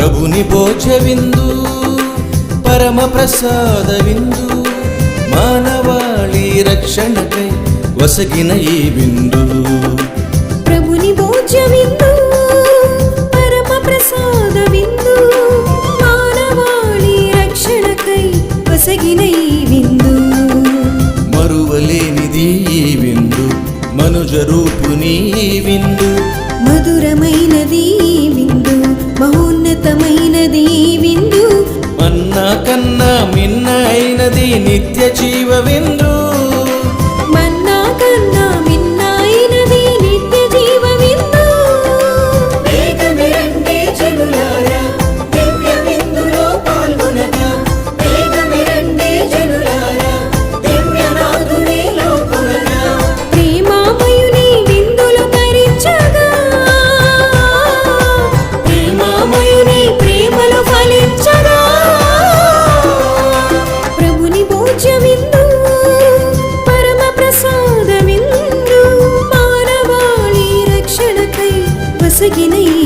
ప్రభుని భోజ విందు పరమ ప్రసాద విందు మానవాళి రక్షణకై వసగిన ఈ విందు ప్రభుని భోజ విందు పరమ ప్రసాద విందు మానవాళి రక్షణకై వసగిన ఈ విందు మరువలేనిది ఈ విందు మనుజ రూపుని ఈ విందు మధురమైనది ఈ విందు మహోన్నతమైనది ఈ విందు మన్నా కన్నా మిన్న అయినది నిత్య జీవ విందు మన్నా కన్నా మిన్న అయినది నిత్య జీవ విందు వేగమే రండి జనులారా దివ్య విందులో పాల్గొనగా వేగమే రండి జనులారా దివ్యనాథునిలో కొనగా ప్రేమామయుని విందులు భరించగా ప్రేమామయుని ప్రేమలో ఫలించగా ప్రభుని భోజ విందు పరమ ప్రసాద విందు మానవాళి రక్షణకై వసగిన ఈ